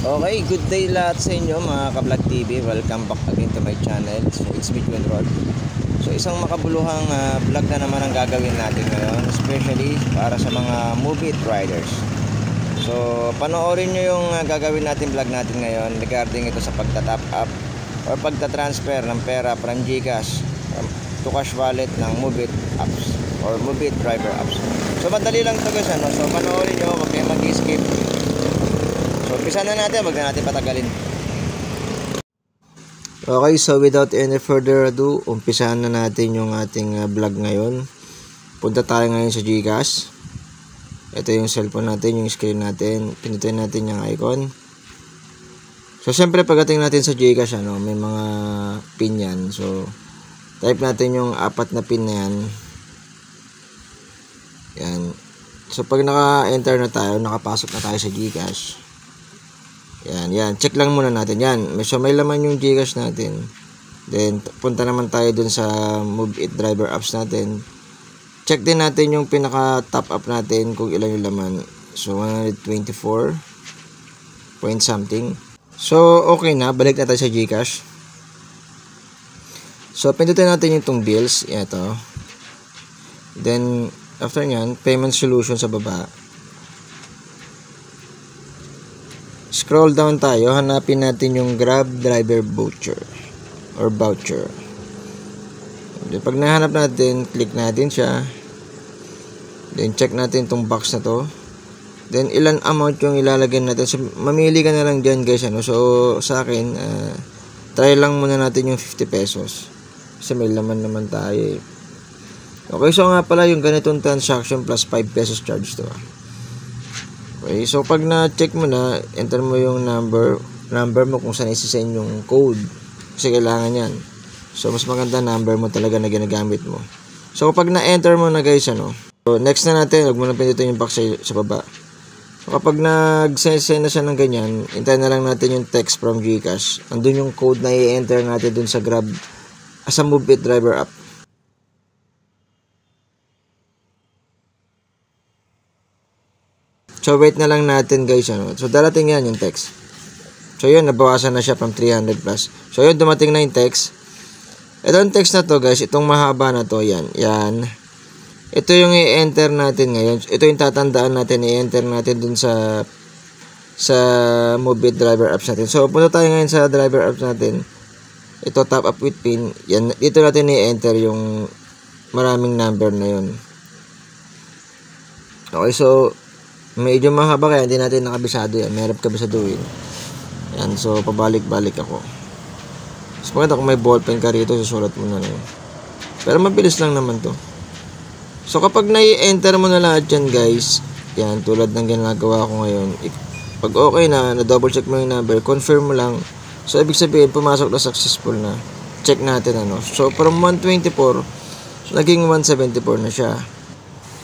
Okay, good day lahat sa inyo mga ka-Vlog TV. Welcome back again to my channel. So it's me, Twin Rod. So isang makabuluhang vlog na naman ang gagawin natin ngayon, especially para sa mga movie riders. So panoorin nyo yung gagawin natin vlog natin ngayon regarding ito sa pagta-top up or pagta-transfer ng pera from GCash to cash wallet ng movie apps or movie driver apps. So madali lang ito guys, ano? So panoorin nyo, huwag kayo mag-skip. So umpisa na natin, wag na natin patagalin. Okay, so without any further ado, umpisahan na natin yung ating vlog ngayon. Punta tayo ngayon sa GCash. Ito yung cellphone natin, yung screen natin. Pinutin natin yung icon. So syempre pagdating natin sa GCash, ano, may mga pin yan. So type natin yung 4 na pin na yan. Yan. So pag naka-enter na tayo, nakapasok na tayo sa GCash. Yan. Check lang muna natin. Yan. So may laman yung GCash natin. Then punta naman tayo dun sa Move It Driver Apps natin. Check din natin yung pinaka top up natin kung ilan yung laman. So 124 point something. So okay na. Balik na tayo sa GCash. So pindutin natin yung itong bills. Ito. Then after nyan, payment solution sa baba. Scroll down tayo, hanapin natin yung Grab driver voucher or voucher. Pag nahanap natin, click natin siya. Then check natin itong box na to. Then ilan amount yung ilalagay natin. So mamili ka na lang dyan guys, ano. So sa akin, try lang muna natin yung 50 pesos. Kasi may laman naman tayo eh. Okay, so nga pala yung ganitong transaction plus 5 pesos charge to. Okay, so pag na-check mo na, enter mo yung number mo kung saan isi-send yung code. Kasi kailangan yan. So mas maganda number mo talaga na ginagamit mo. So kapag na-enter mo na guys, ano. So next na natin, huwag mo na pindutin yung box sa baba. So kapag nag-send na siya ng ganyan, hintayin na lang natin yung text from GCash. Andun yung code na i-enter natin dun sa Grab, sa Move It Driver app. So wait na lang natin guys, ano. So darating yan yung text. So yun, nabawasan na siya from 300 plus. So yun, dumating na yung text. Ito yung text na to guys, itong mahaba na to, yan. Ito yung i-enter natin ngayon. Ito yung tatandaan natin, i-enter natin dun sa Move It Driver Apps natin. So punta tayo ngayon sa driver apps natin. Ito, top up with pin. Yan, dito natin i-enter yung maraming number na yun. Okay, so medyo mahaba kaya hindi natin nakabisado yan. Mahirap kabisaduhin. Yan. So, pabalik-balik ako. So, maganda kung may ballpen ka rito, susulat mo na yun. Pero mabilis lang naman to. So, kapag nai-enter mo na lahat yan, guys, yan, tulad ng ginagawa ko ngayon. Pag okay na double check mo yung number, confirm mo lang. So, ibig sabihin, pumasok na successful na. Check natin, ano. So, from 124, naging 174 na siya.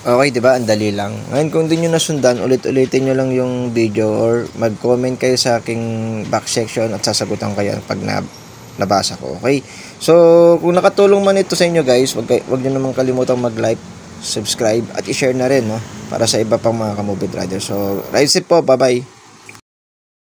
Okay, diba? Ang dali lang. Ngayon, kung di nyo nasundan, ulit-ulitin nyo lang yung video or mag-comment kayo sa aking back section at sasagutan kayo pag nabasa ko. Okay? So, kung nakatulong man ito sa inyo guys, wag nyo naman kalimutang mag-like, subscribe, at i-share na rin, no? Para sa iba pang mga ka-movie rider. So, ride safe po. Bye-bye.